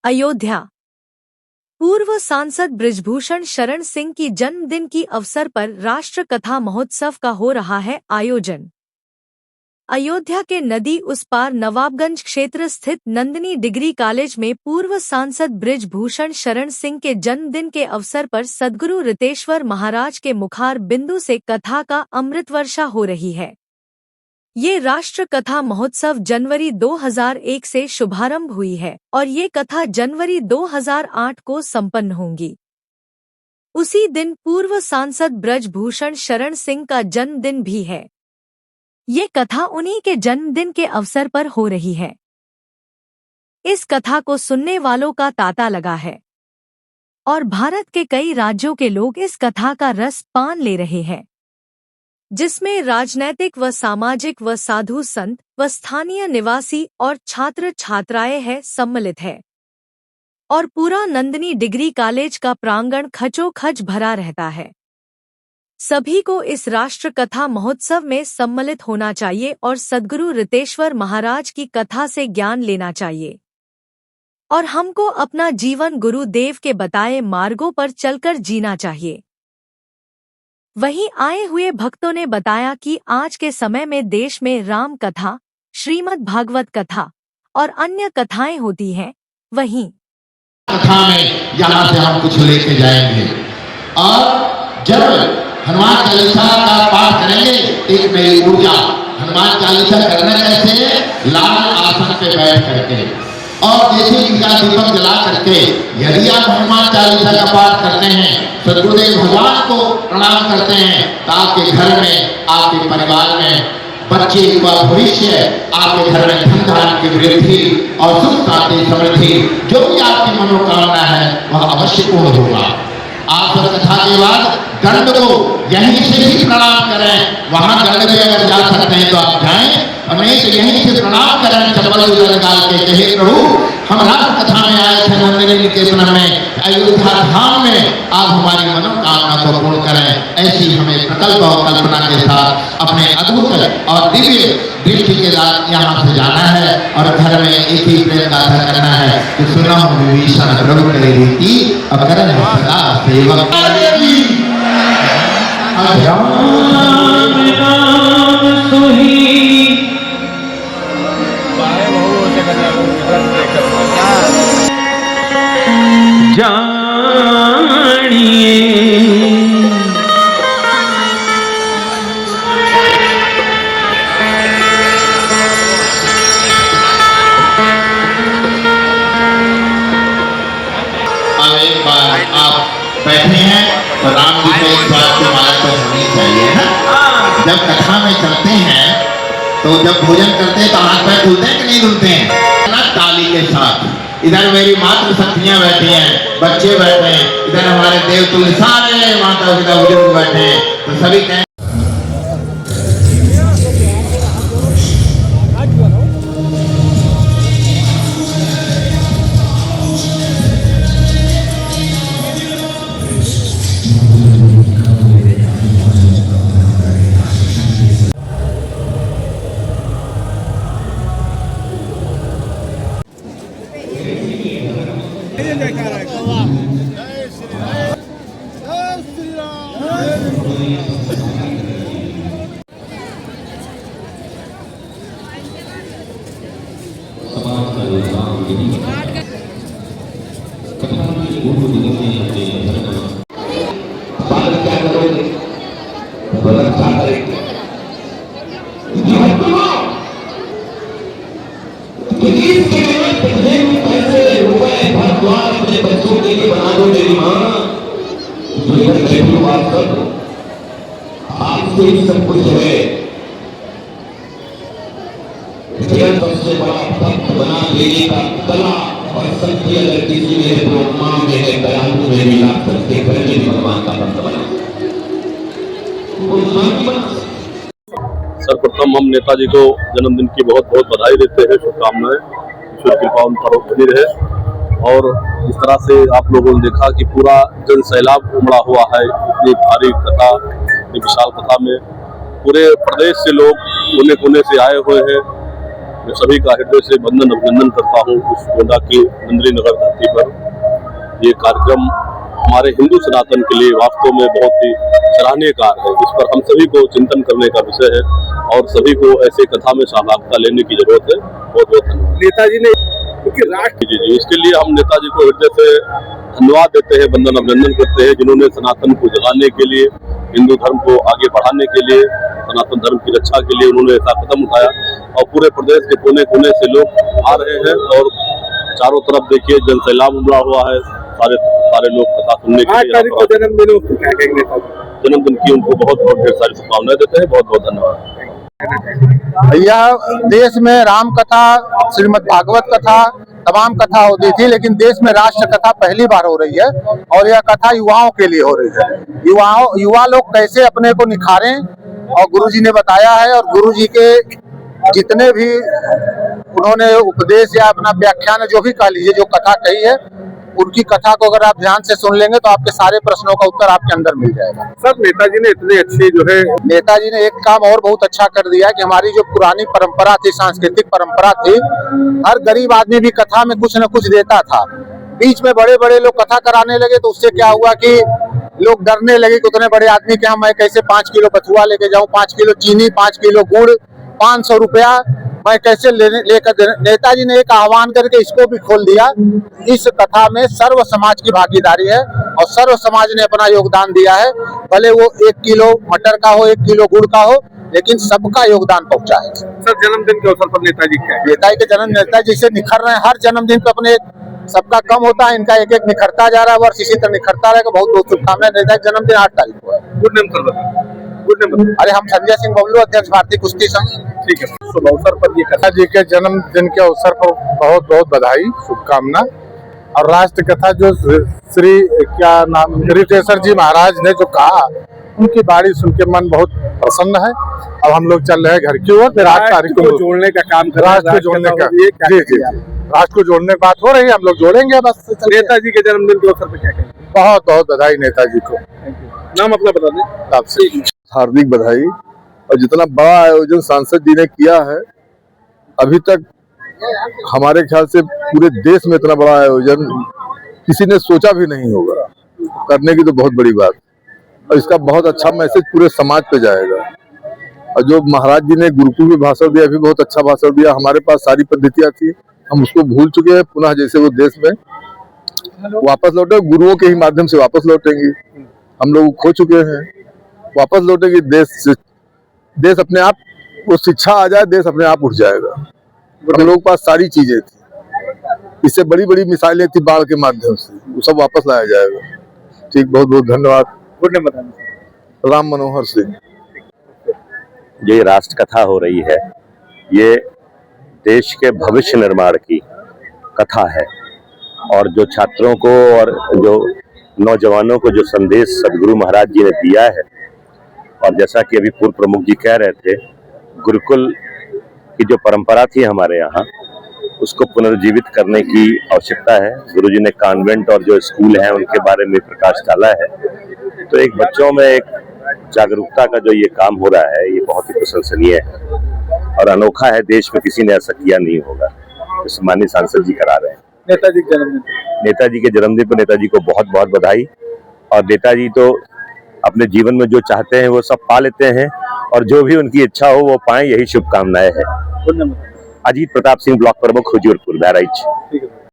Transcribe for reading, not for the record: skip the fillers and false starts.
अयोध्या। पूर्व सांसद बृजभूषण शरण सिंह की जन्मदिन की अवसर पर राष्ट्र कथा महोत्सव का हो रहा है आयोजन। अयोध्या के नदी उस पार नवाबगंज क्षेत्र स्थित नंदिनी डिग्री कॉलेज में पूर्व सांसद बृजभूषण शरण सिंह के जन्मदिन के अवसर पर सद्गुरु रितेश्वर महाराज के मुखार बिंदु से कथा का अमृत वर्षा हो रही है। ये राष्ट्र कथा महोत्सव जनवरी 2001 से शुभारंभ हुई है और ये कथा जनवरी 2008 को संपन्न होंगी। उसी दिन पूर्व सांसद बृजभूषण शरण सिंह का जन्मदिन भी है। ये कथा उन्हीं के जन्मदिन के अवसर पर हो रही है। इस कथा को सुनने वालों का तांता लगा है और भारत के कई राज्यों के लोग इस कथा का रस पान ले रहे हैं, जिसमें राजनैतिक व सामाजिक व साधु संत व स्थानीय निवासी और छात्र छात्राएं हैं सम्मिलित है और पूरा नंदिनी डिग्री कॉलेज का प्रांगण खचोखच भरा रहता है। सभी को इस राष्ट्र कथा महोत्सव में सम्मिलित होना चाहिए और सद्गुरु रितेश्वर महाराज की कथा से ज्ञान लेना चाहिए और हमको अपना जीवन गुरुदेव के बताए मार्गों पर चलकर जीना चाहिए। वहीं आए हुए भक्तों ने बताया कि आज के समय में देश में राम कथा, श्रीमद् भागवत कथा और अन्य कथाएं होती हैं, वहीं कथा में यहाँ से हम कुछ लेके जाएंगे और जब हनुमान चालीसा का पाठ करेंगे एक नई ऊर्जा। हनुमान चालीसा करना कैसे? लाल आसन पे बैठ करके और जैसे इनका दीपक जला करके यदि आप हनुमान चालीसा का पाठ करते हैं, सद्गुरुदेव भगवान को प्रणाम करते हैं, तो आपके घर में, आपके परिवार में बच्चे का भविष्य, आपके घर में धन धान्य की वृद्धि और सुख शांति समृद्धि जो भी आपकी मनोकामना है वह अवश्य पूर्ण होगा। आप सब कथा के बाद दंड को यहीं से ही प्रणाम करें। वहां दंड में अगर जा सकते हैं तो आप जाएं, और नहीं तो यहीं से प्रणाम करें। चप्पल उधर डाल के कहे प्रभु हम राष्ट्र कथा में आए थे नंदिनी निकेतन में, अयोध्या धाम में, आप हमारी मनोकामना को पूर्ण करें। ऐसी हमें प्रकल्प और कल्पना के साथ अपने अद्भुत और दिव्य दृष्टि के साथ यहाँ से जाना है और घर में एक ही प्रेम गाथा करना है कि सुना विभीषण प्रभु करे रीति अकरण सदा सेवक। बैठे हैं तो राम जी को एक बात की माला तो होनी चाहिए ना। जब कथा में चलते हैं तो जब भोजन करते हैं तो हाथ पैर धुलते हैं कि नहीं धुलते हैं ना, ताली के साथ। इधर मेरी मातृ शक्तियां बैठी हैं, बच्चे बैठे हैं, इधर हमारे देवतुल्य सारे माता पिता बुजुर्ग बैठे हैं, तो सभी कहें बच्चों के लिए बना दो मेरी माँ, आपसे ही सब कुछ है। सबसे बड़ा भक्त बना देने का कला और सत्य अगर किसी मेरे ब्रह्मा में है, दयालु में मिला सकते पहले भगवान का भक्त बना। सर्वप्रथम हम नेताजी को जन्मदिन की बहुत बहुत बधाई देते हैं, शुभकामनाएं, ईश्वर कृपा उन पर बनी रहे। और इस तरह से आप लोगों ने देखा कि पूरा जन सैलाब उमड़ा हुआ है इतनी भारी कथा, इतनी विशाल कथा में पूरे प्रदेश से लोग कोने कोने से आए हुए हैं मैं सभी का हृदय से वंदन अभिनंदन करता हूँ। इस गोंडा की नंदरी नगर धरती पर ये कार्यक्रम हमारे हिंदू सनातन के लिए वास्तव में बहुत ही सराहनीय कार्य है। इस पर हम सभी को चिंतन करने का विषय है और सभी को ऐसे कथा में सहभागिता लेने की जरूरत है। बहुत बहुत धन्यवाद। नेताजी ने क्योंकि राष्ट्र जी इसके लिए हम नेताजी को हृदय से धन्यवाद देते हैं, वंदन अभिनंदन करते हैं, जिन्होंने सनातन को जगाने के लिए, हिंदू धर्म को आगे बढ़ाने के लिए, सनातन धर्म की रक्षा के लिए उन्होंने ऐसा कदम उठाया और पूरे प्रदेश के कोने कोने से लोग आ रहे हैं और चारों तरफ देखिए जन सैलाब उमड़ा हुआ है। सारे लोग कथा सुनने के लिए जन्मदिन की उनको बहुत बहुत ढेर सारी शुभकामनाएं देते हैं। बहुत बहुत धन्यवाद। यह देश में राम कथा, श्रीमद् भागवत कथा, तमाम कथा होती थी, लेकिन देश में राष्ट्र कथा पहली बार हो रही है और यह कथा युवाओं के लिए हो रही है। युवा लोग कैसे अपने को निखारें और गुरुजी ने बताया है और गुरुजी के जितने भी उन्होंने उपदेश या अपना व्याख्यान जो भी कह लीजिए, जो कथा कही है, उनकी कथा को अगर आप ध्यान से सुन लेंगे तो आपके सारे प्रश्नों का उत्तर आपके अंदर मिल जाएगा। सब नेताजी ने इतनी अच्छी जो है, नेताजी ने एक काम और बहुत अच्छा कर दिया कि हमारी जो पुरानी परंपरा थी, सांस्कृतिक परंपरा थी, हर गरीब आदमी भी कथा में कुछ न कुछ देता था। बीच में बड़े बड़े लोग कथा कराने लगे तो उससे क्या हुआ कि लोग डरने लगे कि उतने बड़े आदमी के यहाँ मैं कैसे 5 किलो बथुआ लेके जाऊं, 5 किलो चीनी, 5 किलो गुड़, 500 रुपया मैं कैसे लेकर। नेताजी ने एक आह्वान करके इसको भी खोल दिया। इस कथा में सर्व समाज की भागीदारी है और सर्व समाज ने अपना योगदान दिया है। भले वो 1 किलो मटर का हो, 1 किलो गुड़ का हो, लेकिन सबका योगदान पहुंचा है। सर जन्मदिन के अवसर पर नेताजी क्या है? नेताजी के जन्म, नेताजी से निखर रहे हैं हर जन्मदिन पे अपने, सबका कम होता है, इनका एक एक निखरता जा रहा है, वर्ष इसी तरह निखरता रहेगा। बहुत बहुत शुभकामनाएं। नेताजी जन्मदिन 8 तारीख को है। Good name sir, good name. अरे हम संजय सिंह बबलू, अध्यक्ष भारतीय कुश्ती संघ। ठीक है। शुभ अवसर पर ये कथा जी के जन्मदिन के अवसर पर बहुत बहुत बधाई, शुभकामना। और राष्ट्र कथा जो श्री क्या नाम रितेश्वर जी महाराज ने जो कहा, उनकी बाणी सुन के मन बहुत प्रसन्न है। अब हम लोग चल रहे हैं घर की ओर। फिर 8 तारीख को जोड़ने का काम कर राष्ट्र को जोड़ने का, जी जी राष्ट्र को जोड़ने की बात हो रही है, हम लोग जोड़ेंगे बस। नेताजी के जन्मदिन के अवसर पर क्या कहेंगे? बहुत बहुत बधाई नेताजी को। नाम अपना बता दें आपसे। हार्दिक बधाई। और जितना बड़ा आयोजन सांसद जी ने किया है, अभी तक हमारे ख्याल से पूरे देश में इतना बड़ा आयोजन किसी ने सोचा भी नहीं होगा। करने की तो बहुत बड़ी बात, और इसका बहुत अच्छा मैसेज पूरे समाज पे जाएगा। और जो महाराज जी ने गुरुकुल में भाषण दिया, भी बहुत अच्छा भाषण दिया। हमारे पास सारी पद्धतियां थी, हम उसको भूल चुके हैं। पुनः जैसे वो देश में वापस लौटे, गुरुओं के ही माध्यम से वापस लौटेंगे। हम लोग खो चुके हैं, वापस लौटेंगे। देश अपने आप, वो शिक्षा आ जाए, देश अपने आप उठ जाएगा। हम लोगों के पास सारी चीजें थी, इससे बड़ी बड़ी मिसाइलें थी बाढ़ के माध्यम से, वो सब वापस लाया जाएगा। ठीक, बहुत बहुत धन्यवाद। गुड नेम बताएं। राम मनोहर सिंह। ये राष्ट्र कथा हो रही है, ये देश के भविष्य निर्माण की कथा है और जो छात्रों को और जो नौजवानों को जो संदेश सदगुरु महाराज जी ने दिया है, और जैसा कि अभी पूर्व प्रमुख जी कह रहे थे, गुरुकुल की जो परंपरा थी हमारे यहाँ, उसको पुनर्जीवित करने की आवश्यकता है। गुरुजी ने कॉन्वेंट और जो स्कूल हैं उनके बारे में प्रकाश डाला है। तो एक बच्चों में एक जागरूकता का जो ये काम हो रहा है, ये बहुत ही प्रशंसनीय है और अनोखा है। देश में किसी ने ऐसा किया नहीं होगा, तो सम्मानित सांसद जी करा रहे हैं। नेताजी के जन्मदिन, नेताजी के जन्मदिन पर नेताजी को बहुत बहुत बधाई। और नेताजी तो अपने जीवन में जो चाहते हैं वो सब पा लेते हैं, और जो भी उनकी इच्छा हो वो पाएं, यही शुभकामनाएं हैं। अजीत प्रताप सिंह, ब्लॉक प्रमुख, हुजूरपुर, बहराइच।